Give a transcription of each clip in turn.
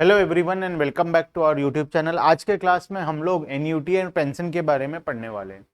Hello everyone and welcome back to our YouTube channel. आज के class में हम लोग एनयूटी एंड पेंशन के बारे में पढ़ने वाले हैं।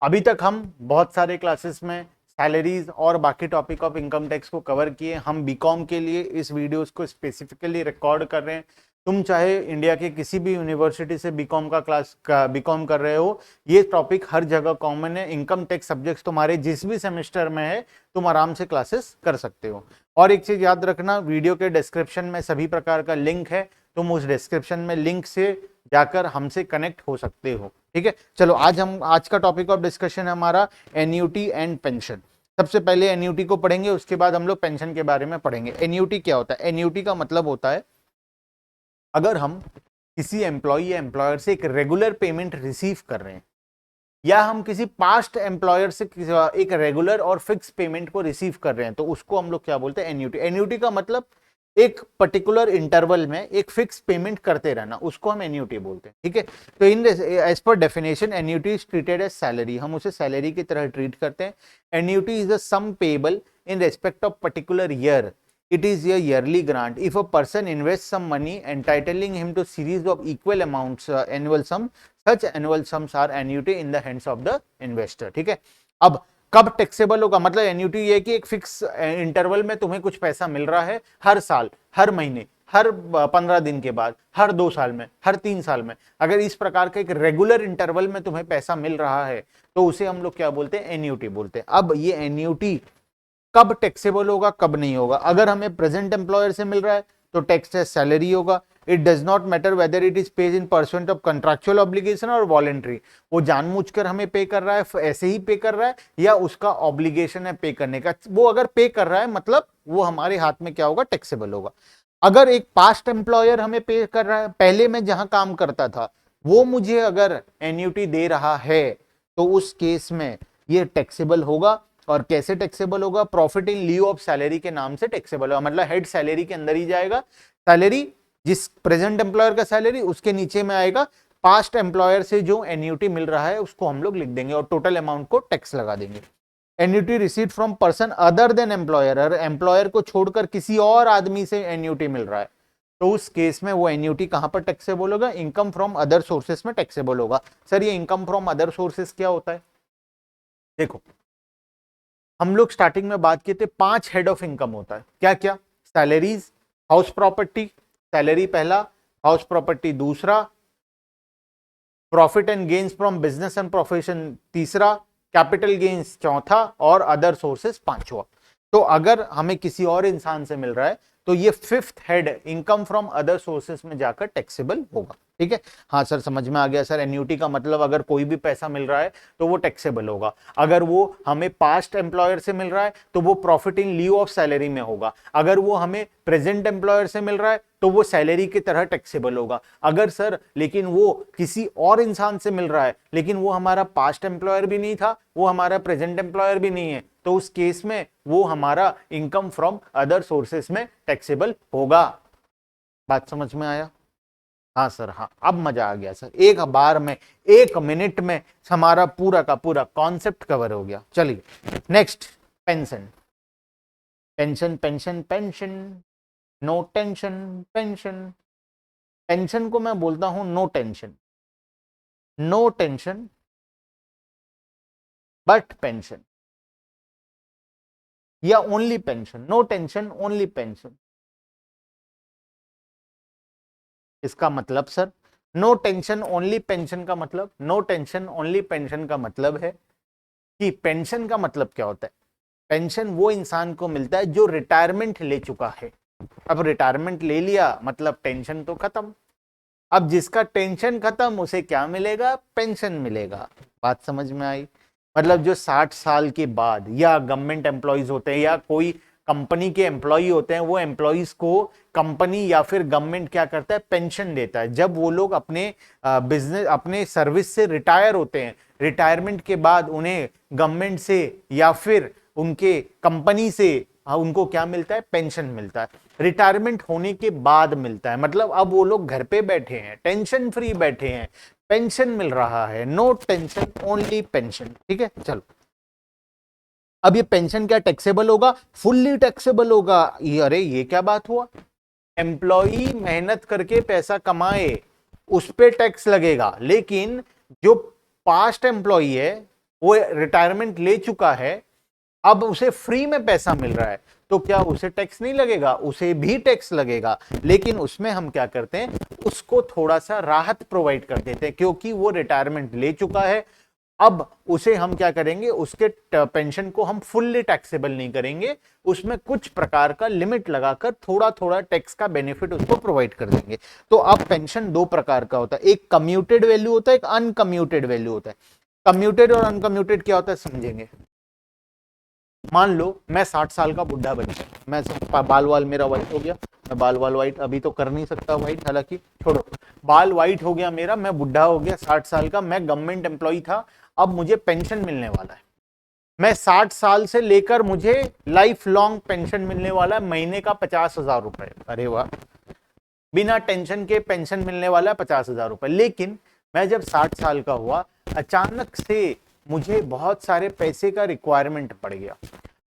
अभी तक हम बहुत सारे क्लासेस में सैलरीज और बाकी टॉपिक ऑफ इनकम टैक्स को कवर किए। हम बीकॉम के लिए इस वीडियोस को स्पेसिफिकली रिकॉर्ड कर रहे हैं। तुम चाहे इंडिया के किसी भी यूनिवर्सिटी से बीकॉम का बीकॉम कर रहे हो, ये टॉपिक हर जगह कॉमन है। इनकम टैक्स सब्जेक्ट्स तुम्हारे जिस भी सेमेस्टर में है तुम आराम से क्लासेस कर सकते हो। और एक चीज याद रखना, वीडियो के डिस्क्रिप्शन में सभी प्रकार का लिंक है, तुम उस डिस्क्रिप्शन में लिंक से जाकर हमसे कनेक्ट हो सकते हो। ठीक है, चलो आज का टॉपिक ऑफ डिस्कशन है हमारा एन्युटी एंड पेंशन। सबसे पहले एन्युटी को पढ़ेंगे, उसके बाद हम लोग पेंशन के बारे में पढ़ेंगे। एन्युटी क्या होता है? एन्युटी का मतलब होता है अगर हम किसी एम्प्लॉय या एम्प्लॉयर से एक रेगुलर पेमेंट रिसीव कर रहे हैं, या हम किसी पास्ट एम्प्लॉयर से एक रेगुलर और फिक्स पेमेंट को रिसीव कर रहे हैं, तो उसको हम लोग क्या बोलते हैं? एन्युटी। एन्युटी का मतलब एक पर्टिकुलर इंटरवल में एक फिक्स पेमेंट करते रहना, उसको हम एन्युटी बोलते हैं। ठीक है, तो इन as per definition annuity is treated as salary. हम उसे सैलरी की तरह ट्रीट करते हैं। Annuity is a sum payable in respect of particular year. It is a yearly grant. If a person invests some money entitling him to series of equal amounts annual sum, such annual sums are annuity in the hands of the investor. ठीक है, अब कब taxable होगा? मतलब annuity ये कि एक fix interval में तुम्हें कुछ पैसा मिल रहा है, हर साल, हर महीने, हर 15 दिन के बाद, हर 2 साल में, हर 3 साल में। अगर इस प्रकार का एक रेगुलर इंटरवल में तुम्हें पैसा मिल रहा है तो उसे हम लोग क्या बोलते हैं? एन्युटी बोलते हैं। अब ये एन्युटी कब टैक्सेबल होगा, कब नहीं होगा? अगर हमें प्रेजेंट एम्प्लॉयर से मिल रहा है तो टैक्स एज सैलरी होगा। It does not matter whether it is paid in percent of contractual obligation और वॉलेंट्री। वो जानबूझकर हमें पे कर रहा है, ऐसे ही पे कर रहा है, या उसका ऑब्लिगेशन है पे करने का। वो अगर पे कर रहा है मतलब वो हमारे हाथ में क्या होगा? टैक्सेबल होगा। अगर एक पास्ट एम्प्लॉयर हमें पे कर रहा है, पहले मैं जहां काम करता था वो मुझे अगर एन्युटी दे रहा है, तो उस केस में ये टैक्सेबल होगा। और कैसे टैक्सेबल होगा? Profit in leave of salary के नाम से टैक्सेबल होगा। मतलब हेड सैलरी के अंदर ही जाएगा। सैलरी जिस प्रेजेंट एम्प्लॉयर का सैलरी, उसके नीचे में आएगा पास्ट एम्प्लॉयर से जो एन्युटी मिल रहा है, उसको हम लोग लिख देंगे और टोटल अमाउंट को टैक्स लगा देंगे। Annuity received from person other than employer. अगर एम्प्लॉयर को छोड़कर किसी और आदमी से एन्युटी मिल रहा है तो उस केस में वो एन्युटी कहां पर टैक्सेबल होगा? इनकम फ्रॉम अदर सोर्सेस में टैक्सेबल होगा। सर, ये इनकम फ्रॉम अदर सोर्सेस क्या होता है? देखो, हम लोग स्टार्टिंग में बात किए थे 5 हेड ऑफ इनकम होता है। क्या क्या? सैलरीज, हाउस प्रॉपर्टी, सैलरी पहला, हाउस प्रॉपर्टी दूसरा, profit and gains from business and profession तीसरा, कैपिटल गेन्स चौथा, और अदर सोर्सेस पांचवा। तो अगर हमें किसी और इंसान से मिल रहा है तो ये 5th head income from other sources में जाकर टैक्सेबल होगा। ठीक है, हाँ सर समझ में आ गया। सर, एन्युटी का मतलब अगर कोई भी पैसा मिल रहा है तो वो टैक्सेबल होगा। अगर वो हमें पास्ट एम्प्लॉयर से मिल रहा है तो वो profit in leave of salary में होगा। अगर वो हमें प्रेजेंट एम्प्लॉयर से मिल रहा है तो वो सैलरी की तरह टैक्सेबल होगा। अगर सर लेकिन वो किसी और इंसान से मिल रहा है, लेकिन वो हमारा पास्ट एम्प्लॉयर भी नहीं था, वो हमारा प्रेजेंट एम्प्लॉयर भी नहीं है, तो उस केस में वो हमारा इनकम फ्रॉम अदर सोर्सेस में टैक्सेबल होगा। बात समझ में आया? हाँ सर, हाँ अब मजा आ गया सर। एक बार में 1 मिनट में हमारा पूरा का पूरा कॉन्सेप्ट कवर हो गया। चलिए next, pension. Pension pension pension, no tension pension. Pension को मैं बोलता हूं no tension. No tension but pension, या only pension. No tension only pension. इसका मतलब sir, no tension only pension का मतलब, नो टेंशन ओनली पेंशन का मतलब है कि पेंशन का मतलब क्या होता है? पेंशन वो इंसान को मिलता है जो रिटायरमेंट ले चुका है। अब रिटायरमेंट ले लिया मतलब टेंशन तो खत्म। अब जिसका टेंशन खत्म उसे क्या मिलेगा? पेंशन मिलेगा। बात समझ में आई? मतलब जो 60 साल के बाद या गवर्नमेंट एम्प्लॉइज होते हैं या कोई कंपनी के एम्प्लॉय होते हैं, वो एम्प्लॉइज को कंपनी या फिर गवर्नमेंट क्या करता है? पेंशन देता है। जब वो लोग अपने बिजनेस, अपने सर्विस से रिटायर होते हैं, रिटायरमेंट के बाद उन्हें गवर्नमेंट से या फिर उनके कंपनी से उनको क्या मिलता है? पेंशन मिलता है। रिटायरमेंट होने के बाद मिलता है, मतलब अब वो लोग घर पे बैठे हैं, टेंशन फ्री बैठे हैं, पेंशन मिल रहा है। No tension only pension. ठीक है, चलो अब ये पेंशन क्या टैक्सेबल होगा? फुल्ली टैक्सेबल होगा। अरे ये क्या बात हुआ? एम्प्लॉई मेहनत करके पैसा कमाए उस पे टैक्स लगेगा, लेकिन जो पास्ट एम्प्लॉई है वो रिटायरमेंट ले चुका है, अब उसे फ्री में पैसा मिल रहा है, तो क्या उसे टैक्स नहीं लगेगा? उसे भी टैक्स लगेगा, लेकिन उसमें हम क्या करते हैं, उसको थोड़ा सा राहत प्रोवाइड कर देते हैं, क्योंकि वो रिटायरमेंट ले चुका है। अब उसे हम क्या करेंगे, उसके पेंशन को हम फुल्ली टैक्सेबल नहीं करेंगे, उसमें कुछ प्रकार का लिमिट लगाकर थोड़ा थोड़ा टैक्स का बेनिफिट उसको प्रोवाइड कर देंगे। तो अब पेंशन दो प्रकार का होता है, एक कम्यूटेड वैल्यू होता है, एक अनकम्यूटेड वैल्यू होता है। कम्यूटेड और अनकम्यूटेड क्या होता है समझेंगे। मान लो मैं 60 साल का बुढ़ा बन गया, मैं बाल वाल मेरा व्हाइट हो गया, मैं बाल वाल व्हाइट अभी तो कर नहीं सकता व्हाइट, हालांकि छोड़ो, बाल व्हाइट हो गया मेरा, मैं बुढ़ा हो गया 60 साल का, मैं गवर्नमेंट एम्प्लॉय था, अब मुझे पेंशन मिलने वाला है। मैं 60 साल से लेकर मुझे लाइफ लॉन्ग पेंशन मिलने वाला है, महीने का 50,000 रुपए। अरे वाह, बिना टेंशन के पेंशन मिलने वाला है 50,000 रुपए। लेकिन मैं जब 60 साल का हुआ, अचानक से मुझे बहुत सारे पैसे का रिक्वायरमेंट पड़ गया।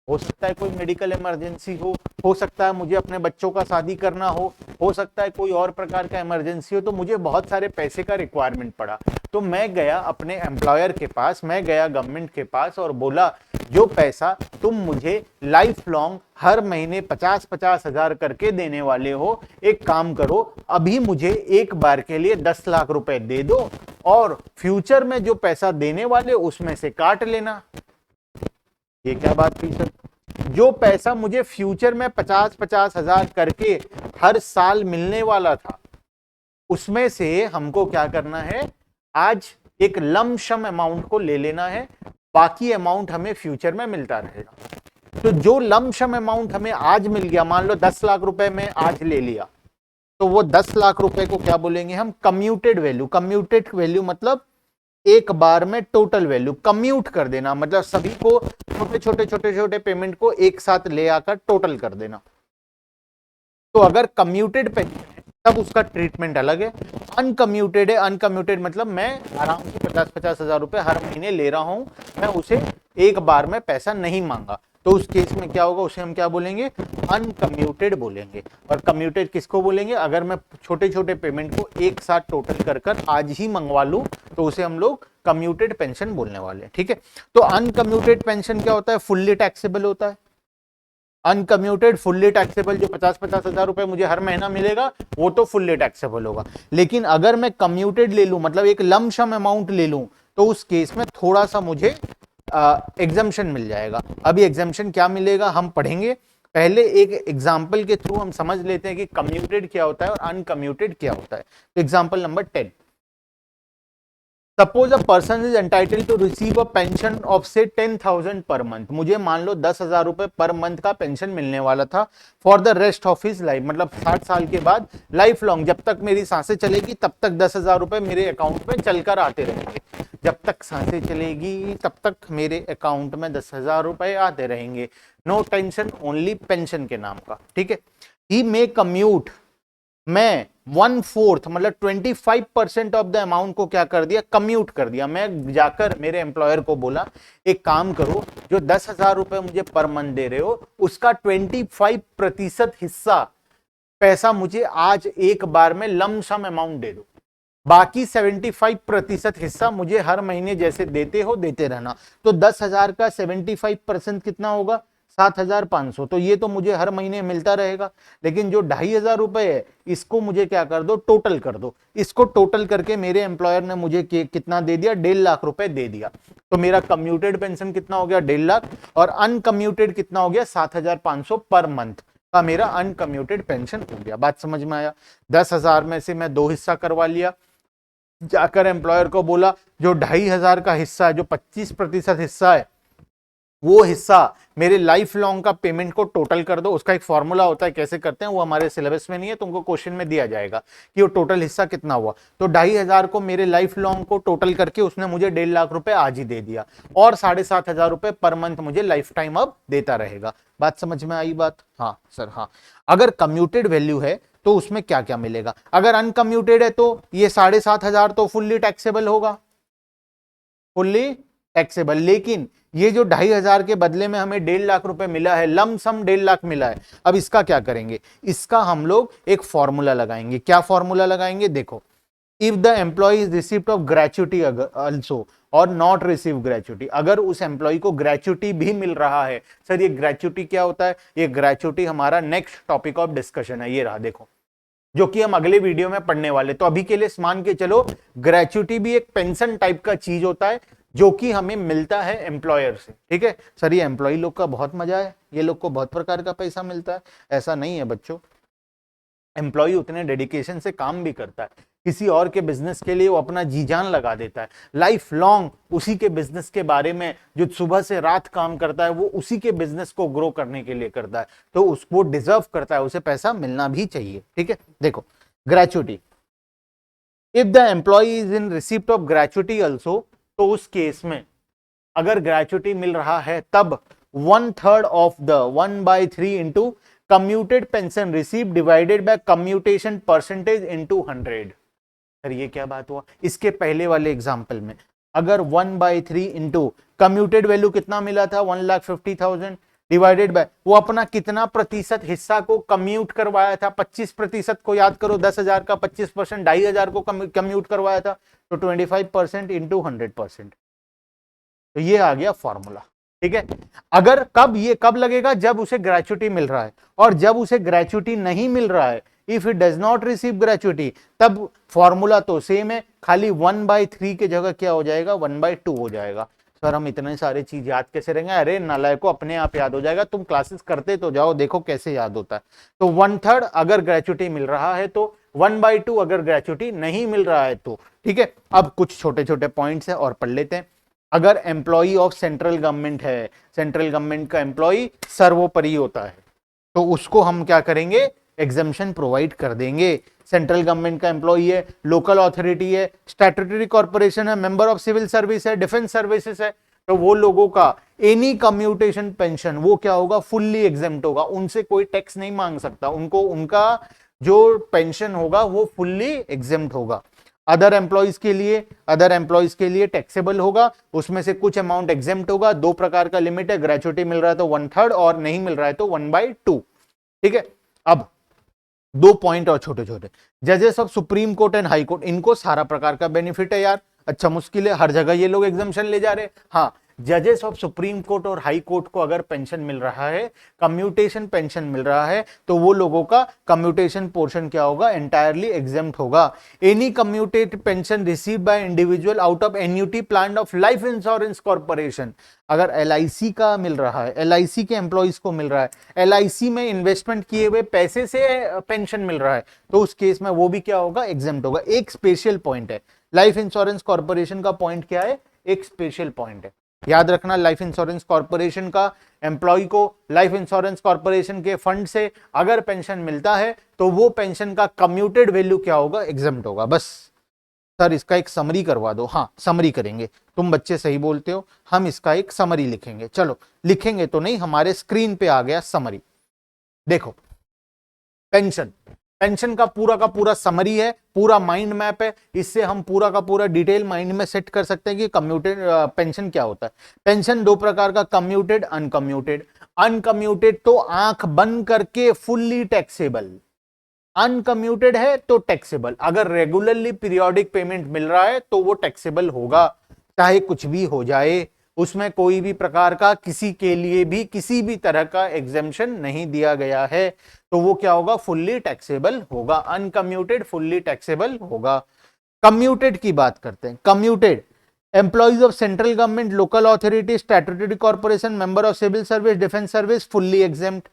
हो सकता है कोई मेडिकल इमरजेंसी हो सकता है मुझे अपने बच्चों का शादी करना हो सकता है कोई और प्रकार का इमरजेंसी हो, तो मुझे बहुत सारे पैसे का रिक्वायरमेंट पड़ा। तो मैं गया अपने एम्प्लॉयर के पास, मैं गया गवर्नमेंट के पास और बोला, जो पैसा तुम मुझे लाइफ लॉन्ग हर महीने 50-50 हजार करके देने वाले हो, एक काम करो, अभी मुझे एक बार के लिए 10 लाख रुपए दे दो और फ्यूचर में जो पैसा देने वाले उसमें से काट लेना। ये क्या बात थी सर? जो पैसा मुझे फ्यूचर में 50-50 हजार करके हर साल मिलने वाला था, उसमें से हमको क्या करना है, आज एक लमसम अमाउंट को ले लेना है, बाकी अमाउंट हमें फ्यूचर में मिलता रहेगा। तो जो लमसम अमाउंट हमें आज मिल गया, मान लो 10 लाख रुपए में आज ले लिया, तो वो 10 लाख रुपए को क्या बोलेंगे हम, कम्यूटेड वैल्यू। कम्यूटेड वैल्यू मतलब एक बार में टोटल वैल्यू कम्यूट कर देना, मतलब सभी को छोटे छोटे पेमेंट को एक साथ ले आकर टोटल कर देना। तो अगर कम्यूटेड पेंशन है तब उसका ट्रीटमेंट अलग है। अनकम्यूटेड है, अनकम्यूटेड मतलब मैं आराम से 50-50 हजार रुपए हर महीने ले रहा हूं, मैं उसे एक बार में पैसा नहीं मांगा, तो उस केस में क्या होगा, उसे हम क्या बोलेंगे, अनकम्यूटेड बोलेंगे। और कम्यूटेड किसको बोलेंगे, अगर मैं छोटे छोटे पेमेंट को एक साथ टोटल कर कर आज ही मंगवा लूं, तो उसे हम लोग कम्यूटेड पेंशन बोलने वाले हैं। ठीक है, तो अनकम्यूटेड पेंशन क्या होता है, फुल्ली टैक्सेबल होता है। अनकम्यूटेड फुल्ली टैक्सेबल, जो 50-50 हजार रुपए मुझे हर महीना मिलेगा वो तो फुल्ली टैक्सेबल होगा। लेकिन अगर मैं कम्यूटेड ले लूं, मतलब एक लमसम अमाउंट ले लूं, तो उस केस में थोड़ा सा मुझे एग्जम्पशन मिल जाएगा। अभी एग्जम्पशन क्या मिलेगा हम पढ़ेंगे, पहले एक एग्जाम्पल के थ्रू हम समझ लेते हैं कि कम्यूटेड क्या होता है और अनकम्यूटेड क्या होता है। तो example number 10, suppose a person is entitled to receive a pension of say 10,000 per month. मुझे मान लो 10,000 रुपए पर मंथ का पेंशन मिलने वाला था for the rest of his life, मतलब 60 साल के बाद लाइफ लॉन्ग, जब तक मेरी सांसें चलेगी तब तक 10,000 रुपए मेरे अकाउंट में चलकर आते रहेंगे। जब तक सांसें चलेगी तब तक मेरे अकाउंट में 10,000 रुपए आते रहेंगे, नो टेंशन, ओनली पेंशन के नाम का। ठीक है, ही मे कम्यूट, मैं 1/4 मतलब 25% ऑफ द अमाउंट को क्या कर दिया, कम्यूट कर दिया। मैं जाकर मेरे एम्प्लॉयर को बोला, एक काम करो, जो 10,000 रुपए मुझे पर मंथ दे रहे हो उसका 25% हिस्सा पैसा मुझे आज एक बार में लमसम अमाउंट दे दो, बाकी 75% हिस्सा मुझे हर महीने जैसे देते हो देते रहना। तो 10,000 का 75% कितना होगा, 7,500। तो ये तो मुझे हर महीने मिलता रहेगा। लेकिन जो 2,500 रुपए है इसको मुझे क्या कर दो, टोटल कर दो। इसको टोटल करके मेरे एम्प्लॉयर ने मुझे कितना दे दिया, 1.5 लाख रुपए दे दिया। तो मेरा कम्यूटेड पेंशन कितना हो गया, 1.5 लाख, और अनकम्यूटेड कितना हो गया, 7,500 पर मंथ का मेरा अनकम्यूटेड पेंशन हो गया। बात समझ में आया? 10,000 में से मैं 2 हिस्सा करवा लिया, जाकर एम्प्लॉयर को बोला जो 2,500 का हिस्सा है, जो 25% हिस्सा है, वो हिस्सा मेरे लाइफ लॉन्ग का पेमेंट को टोटल कर दो। उसका एक फॉर्मूला होता है, कैसे करते हैं वो हमारे सिलेबस में नहीं है, तुमको क्वेश्चन में दिया जाएगा कि वो टोटल हिस्सा कितना हुआ। तो 2,500 को मेरे लाइफ लॉन्ग को टोटल करके उसने मुझे 1.5 लाख रुपए आज ही दे दिया, और 7,500 रुपए पर मंथ मुझे लाइफ टाइम अब देता रहेगा। बात समझ में आई बात? हाँ सर हाँ। अगर कम्यूटेड वैल्यू है तो उसमें क्या क्या मिलेगा, अगर अनकम्यूटेड है तो ये 7,500 तो फुल्ली टैक्सेबल होगा, फुल्ली टैक्सेबल। लेकिन ये जो 2,500 के बदले में हमें 1.5 लाख रुपए मिला है, लम सम 1.5 लाख मिला है, अब इसका क्या करेंगे? इसका हम लोग एक फॉर्मूला लगाएंगे। क्या फॉर्मूला लगाएंगे? देखो, if the employee is received of gratuity also और नॉट रिसीव ग्रेचुटी, अगर उस एम्प्लॉय को ग्रेचुटी भी मिल रहा है। सर ये ग्रेचुटी क्या होता है? ये ग्रेचुटी हमारा नेक्स्ट टॉपिक ऑफ डिस्कशन है, ये रहा देखो, जो कि हम अगले वीडियो में पढ़ने वाले। तो अभी के लिए मान के चलो, ग्रेचुटी भी एक पेंशन टाइप का चीज होता है जो कि हमें मिलता है एम्प्लॉयर से। ठीक है सर, ये एम्प्लॉय लोग का बहुत मजा है, ये लोग को बहुत प्रकार का पैसा मिलता है। ऐसा नहीं है बच्चों, एम्प्लॉय उतने डेडिकेशन से काम भी करता है, किसी और के बिजनेस के लिए वो अपना जी जान लगा देता है, लाइफ लॉन्ग उसी के बिजनेस के बारे में जो सुबह से रात काम करता है वो उसी के बिजनेस को ग्रो करने के लिए करता है, तो उसको डिजर्व करता है, उसे पैसा मिलना भी चाहिए। ठीक है, देखो gratuity, if the employee is in receipt of gratuity also, तो उस केस में अगर ग्रेचुटी मिल रहा है तब 1/3 of the 1/3 into commuted pension receive divided by commutation percentage into 100। Sir ये क्या बात हुआ? इसके पहले वाले एग्जाम्पल में अगर 1/3 इंटू कम्यूटेड वैल्यू कितना मिला था 1,50,000 डिवाइडेड बाय वो अपना कितना प्रतिशत हिस्सा को कम्यूट करवाया था, 25% को याद करो, 10,000 का 25%, 2,500 को कम्यूट करवाया था, तो 25% इंटू 100%। तो ये आ गया फॉर्मूला। ठीक है, अगर कब ये कब लगेगा? जब उसे ग्रेचुटी मिल रहा है, और जब उसे ग्रेचुटी नहीं मिल रहा है, if it does not receive gratuity, तब फॉर्मूला तो सेम है, खाली 1/3 की जगह क्या हो जाएगा? 1/2 हो जाएगा। सर हम इतने सारे चीज याद कैसे रहेंगे? अरे नालायक को अपने आप याद हो जाएगा, तुम क्लासेस करते तो जाओ, देखो कैसे याद होता है। तो 1/3 अगर ग्रेचुटी मिल रहा है तो, 1/2 अगर ग्रेचुटी नहीं मिल रहा है तो। ठीक है, अब कुछ छोटे छोटे पॉइंट्स है और पढ़ लेते हैं। अगर एम्प्लॉय ऑफ सेंट्रल गवर्नमेंट है, सेंट्रल गवर्नमेंट का एम्प्लॉय सर्वोपरि होता है, तो उसको हम क्या करेंगे? एग्जेम्पशन प्रोवाइड कर देंगे। सेंट्रल गवर्नमेंट का एम्प्लॉय है, लोकल अथॉरिटी है, स्टैट्यूटरी कॉर्पोरेशन है, मेंबर ऑफ सिविल सर्विस है, डिफेंस सर्विसेज है, तो वो लोगों का एनी कम्यूटेशन पेंशन वो क्या होगा? फुल्ली एग्जेम्प्ट होगा, उनसे कोई टैक्स नहीं मांग सकता, उनको उनका जो पेंशन होगा वो फुल्ली एग्जेम्प्ट होगा। अदर एम्प्लॉइज के लिए टैक्सेबल होगा, उसमें से कुछ अमाउंट एग्जेम्प्ट होगा। 2 प्रकार का लिमिट है, ग्रेचुटी मिल रहा है तो 1/3 और नहीं मिल रहा है तो 1/2। ठीक है, अब 2 पॉइंट और छोटे छोटे, जजेस of supreme court and high court, इनको सारा प्रकार का बेनिफिट है यार। अच्छा मुश्किल है, हर जगह ये लोग एग्जाम्पशन ले जा रहे हैं। हाँ, जजेस ऑफ सुप्रीम कोर्ट और हाई कोर्ट को अगर पेंशन मिल रहा है, कम्यूटेशन पेंशन मिल रहा है, तो वो लोगों का कम्यूटेशन पोर्शन क्या होगा? एंटायरली एग्जेम्प्ट होगा। Any commuted pension received by individual out of annuity plan of life insurance corporation, अगर LIC का मिल रहा है, LIC के एम्प्लॉइज को मिल रहा है, LIC में इन्वेस्टमेंट किए हुए पैसे से पेंशन मिल रहा है, तो उस केस में वो भी क्या होगा? एग्जेम्प्ट होगा। एक स्पेशल पॉइंट है, लाइफ इंश्योरेंस कॉर्पोरेशन का पॉइंट क्या है? एक स्पेशल पॉइंट है, याद रखना। लाइफ इंश्योरेंस कॉर्पोरेशन का एम्प्लॉय को लाइफ इंश्योरेंस कॉर्पोरेशन के फंड से अगर पेंशन मिलता है तो वो पेंशन का कम्यूटेड वैल्यू क्या होगा? एग्जेम्प्ट होगा। बस सर इसका एक समरी करवा दो। हाँ समरी करेंगे, तुम बच्चे सही बोलते हो, हम इसका एक समरी लिखेंगे। चलो लिखेंगे तो नहीं, हमारे स्क्रीन पे आ गया समरी। देखो पेंशन का पूरा समरी है, पूरा माइंड मैप है, इससे हम पूरा का पूरा डिटेल माइंड में सेट कर सकते हैं कि कम्यूटेड पेंशन क्या होता है। पेंशन 2 प्रकार का, कम्यूटेड, अनकम्यूटेड। अनकम्यूटेड तो आंख बंद करके फुल्ली टैक्सेबल, अनकम्यूटेड है तो टैक्सेबल। अगर रेगुलरली पीरियोडिक पेमेंट मिल रहा है तो वो टैक्सेबल होगा, चाहे कुछ भी हो जाए, उसमें कोई भी प्रकार का किसी के लिए भी किसी भी तरह का एग्जेम्पशन नहीं दिया गया है, तो वो क्या होगा? फुल्ली टैक्सेबल होगा। अनकम्यूटेड फुल्ली टैक्सेबल होगा। कम्यूटेड की बात करते हैं। Commuted employees of central government, local authority, statutory corporation, member of civil service, defence service, fully exempt.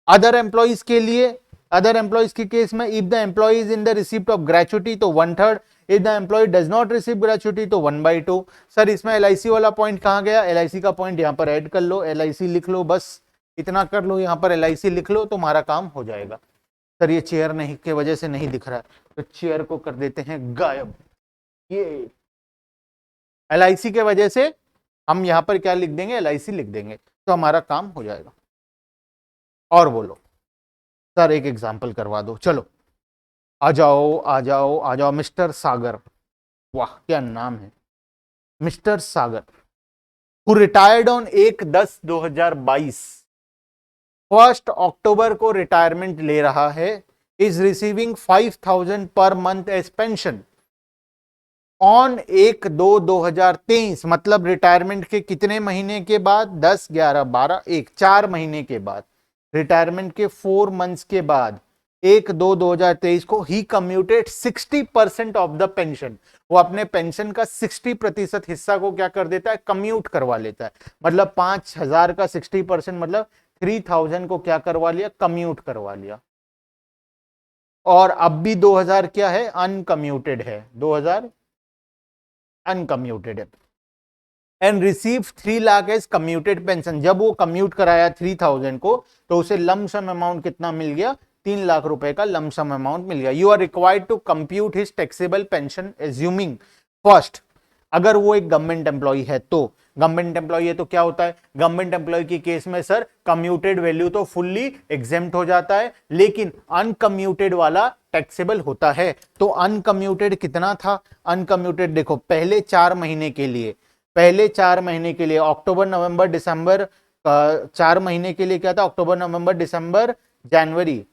Other employees के लिए, अदर एम्प्लॉइज के केस में, if the employee is in the receipt of gratuity तो 1/3, if the employee does not receive gratuity तो 1/2। Sir इसमें LIC वाला point कहां गया? LIC का पॉइंट यहां पर ऐड कर लो, LIC लिख लो, बस इतना कर लो, यहां पर LIC लिख लो, तुम्हारा काम हो जाएगा। सर ये चेयर नहीं के वजह से नहीं दिख रहा है, तो चेयर को कर देते हैं गायब। ये LIC के वजह से हम यहां पर क्या लिख देंगे? LIC लिख देंगे, तो हमारा काम हो जाएगा। और बोलो सर एक एग्जाम्पल करवा दो। चलो आ जाओ आ जाओ आ जाओ, मिस्टर सागर, वाह क्या नाम है, mister Sagar. Who retired on 1/10/2022, 1 अक्टूबर को रिटायरमेंट ले रहा है, is receiving 5,000 per month age pension on 1/2/2023, मतलब रिटायरमेंट के कितने महीने के बाद, 10, 11, 12, 1, 4 महीने के बाद, रिटायरमेंट के 4 मंथ्स के बाद 1/2/2023 को ही कम्यूटेड 60% ऑफ द पेंशन, वो अपने पेंशन का 60% हिस्सा को क्या कर देता है, कम्यूट करवा लेता है। मतलब 5,000 का 60% मतलब 3,000 को क्या करवा लिया, कम्यूट करवा लिया। और अब भी 2,000 क्या है, अनकम्यूटेड है, 2,000 अनकम्यूटेड है। And receive 3 lakh as commuted pension, जब वो कम्यूट कराया 3,000 को तो उसे लमसम अमाउंट कितना मिल गया, 3 लाख रुपए का लमसम अमाउंट मिल गया। You are required to compute his taxable pension assuming first, अगर वो एक गवर्नमेंट एम्प्लॉय है तो, गवर्नमेंट एम्प्लॉय है तो क्या होता है, गवर्नमेंट एम्प्लॉय की केस में सर कम्यूटेड वैल्यू तो फुल्ली एग्जेम्प्ट हो जाता है, लेकिन अनकम्यूटेड वाला टैक्सेबल होता है। तो अनकम्यूटेड कितना था, अनकम्यूटेड देखो पहले 4 महीने के लिए, पहले 4 महीने के लिए अक्टूबर नवंबर दिसंबर, 4 महीने के लिए क्या था, अक्टूबर नवंबर दिसंबर जनवरी,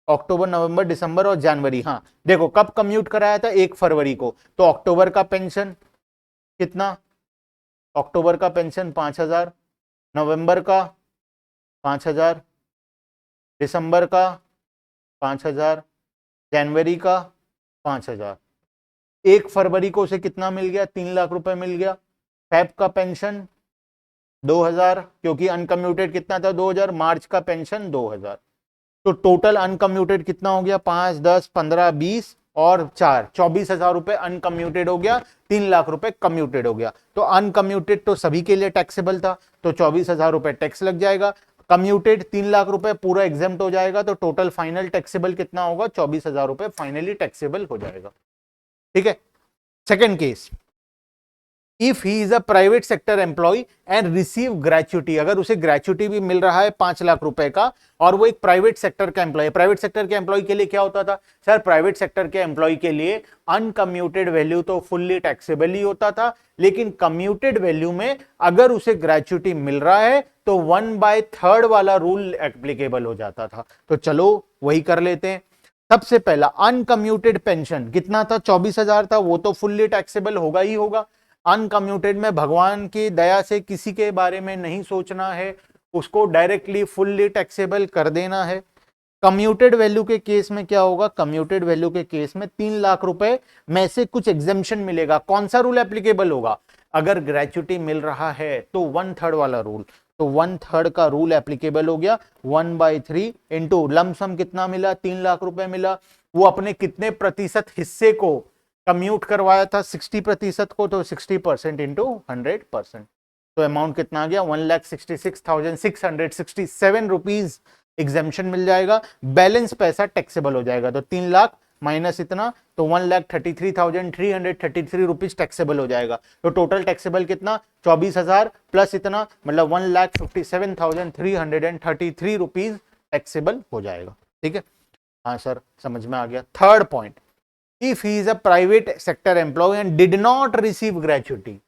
अक्टूबर नवंबर दिसंबर और जनवरी। हाँ देखो कब कम्यूट कराया था, 1 फरवरी को, तो अक्टूबर का पेंशन कितना, अक्टूबर का पेंशन 5,000, नवंबर का 5,000, दिसंबर का 5,000, जनवरी का 5,000, 1 फरवरी को उसे कितना मिल गया, 3 लाख रुपए मिल गया। फेब का पेंशन 2,000, क्योंकि अनकम्यूटेड कितना था 2,000, मार्च का पेंशन 2,000, तो टोटल अनकम्यूटेड कितना हो गया, 5, 10, 15, 20 और 4, 24,000 रुपए अनकम्यूटेड हो गया, 3 लाख रुपए कम्यूटेड हो गया। तो अनकम्यूटेड तो सभी के लिए टैक्सेबल था, तो 24,000 रुपए टैक्स लग जाएगा, कम्यूटेड 3 लाख रुपए पूरा एग्जेम्प्ट हो जाएगा, तो टोटल फाइनल टैक्सेबल कितना होगा, 24,000 रुपए फाइनली टैक्सेबल हो जाएगा। ठीक है, second case, if he is a private sector employee and receive gratuity, अगर उसे ग्रेचुटी भी मिल रहा है 5 लाख रुपए का और वो एक प्राइवेट सेक्टर का एम्प्लॉय, प्राइवेट सेक्टर के एम्प्लॉय के लिए क्या होता था सर, प्राइवेट सेक्टर के एम्प्लॉय के लिए अनकम्यूटेड वैल्यू तो फुल्ली टैक्सेबल ही होता था, लेकिन कम्यूटेड वैल्यू में अगर उसे ग्रेचुटी मिल रहा है तो 1/3 वाला रूल एप्लीकेबल हो जाता था। तो चलो वही कर लेते हैं। सबसे पहला अनकम्यूटेड पेंशन कितना था, 24,000 था, वो तो फुल्ली टैक्सेबल होगा ही होगा। अनकम्यूटेड में भगवान की दया से किसी के बारे में नहीं सोचना है, उसको डायरेक्टली फुल्ली टैक्सेबल कर देना है। कम्यूटेड वैल्यू के केस में क्या होगा, कम्यूटेड वैल्यू के केस में 3 लाख रुपए में से कुछ एग्जेम्पशन मिलेगा। कौन सा रूल एप्लीकेबल होगा, अगर ग्रेचुटी मिल रहा है तो 1/3 वाला रूल, तो 1/3 का रूल एप्लीकेबल हो गया। 1/3 इंटू लमसम कितना मिला, 3 लाख रुपए मिला, वो अपने कितने प्रतिशत हिस्से को कम्यूट करवाया था, 60% को, तो 60% इंटू 100%, तो अमाउंट कितना आ गया, 1,66,667 रुपीज एग्जेम्पशन मिल जाएगा। बैलेंस पैसा टैक्सेबल हो जाएगा, तो 3 लाख माइनस इतना, तो 1,33,333 रुपीज टैक्सेबल हो जाएगा। तो टोटल टैक्सेबल कितना, 24,000 प्लस इतना, मतलब 1,57,333 रुपीज टैक्सेबल हो जाएगा। ठीक है, हाँ सर समझ में आ गया। Third point, if he is a private sector employee and did not receive gratuity,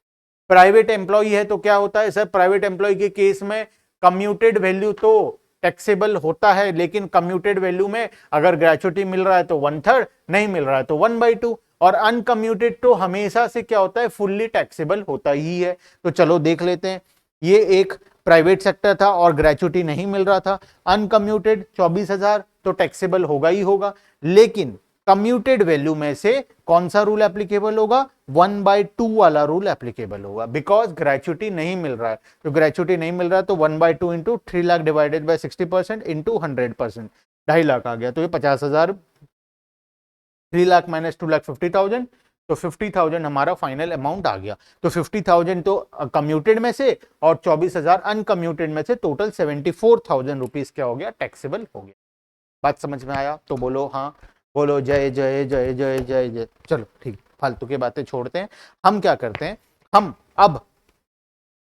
private employee है तो क्या होता है सर, प्राइवेट एम्प्लॉय के केस में कम्यूटेड वैल्यू तो टैक्सेबल होता है, लेकिन कम्यूटेड वैल्यू में अगर ग्रेचुटी मिल रहा है तो 1/3, नहीं मिल रहा है तो 1/2, और अनकम्यूटेड तो हमेशा से क्या होता है, फुल्ली टैक्सेबल होता ही है। तो चलो देख लेते हैं, ये एक प्राइवेट सेक्टर था और ग्रेचुटी नहीं मिल रहा था, अनकम्यूटेड 24,000 तो टैक्सेबल होगा ही होगा, लेकिन कम्यूटेड वैल्यू में से कौन सा रूल एप्लीकेबल होगा, 1/2 वाला रूल एप्लीकेबल होगा, बिकॉज ग्रेचुटी नहीं मिल रहा है। तो ग्रेचुटी नहीं मिल रहा है तो 1/2 into 3 lakh divided by 60% into 100%, 2.5 lakh आ गया, तो ये 50,000, 3 लाख माइनस 2,50,000, तो 50,000 हमारा फाइनल अमाउंट आ गया। तो 50,000 तो कम्यूटेड में से और 24,000 अनकम्यूटेड में से, टोटल 74,000 रुपीज क्या हो गया, टैक्सेबल हो गया। बात समझ में आया तो बोलो हाँ, बोलो जय जय जय जय जय जय। चलो ठीक, फालतू की बातें छोड़ते हैं, हम क्या करते हैं, हम अब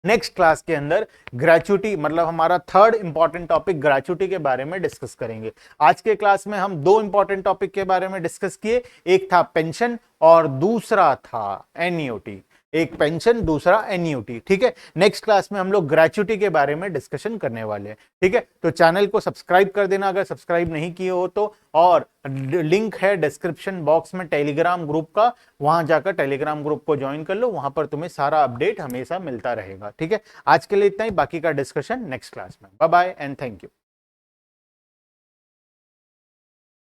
नेक्स्ट क्लास के अंदर ग्रेचुटी, मतलब हमारा थर्ड इंपॉर्टेंट टॉपिक ग्रेचुटी के बारे में डिस्कस करेंगे। आज के क्लास में हम 2 इंपॉर्टेंट टॉपिक के बारे में डिस्कस किए, एक था पेंशन और दूसरा था एन्युटी। एक पेंशन, दूसरा एन्यूटी। ठीक है, नेक्स्ट क्लास में हम लोग ग्रेचुटी के बारे में डिस्कशन करने वाले हैं। ठीक है, तो चैनल को सब्सक्राइब कर देना अगर सब्सक्राइब नहीं किए हो तो, और लिंक है डिस्क्रिप्शन बॉक्स में टेलीग्राम ग्रुप का, वहां जाकर टेलीग्राम ग्रुप को ज्वाइन कर लो, वहां पर तुम्हें सारा अपडेट हमेशा मिलता रहेगा। ठीक है, आज के लिए इतना ही, बाकी का डिस्कशन नेक्स्ट क्लास में। Bye bye and thank you.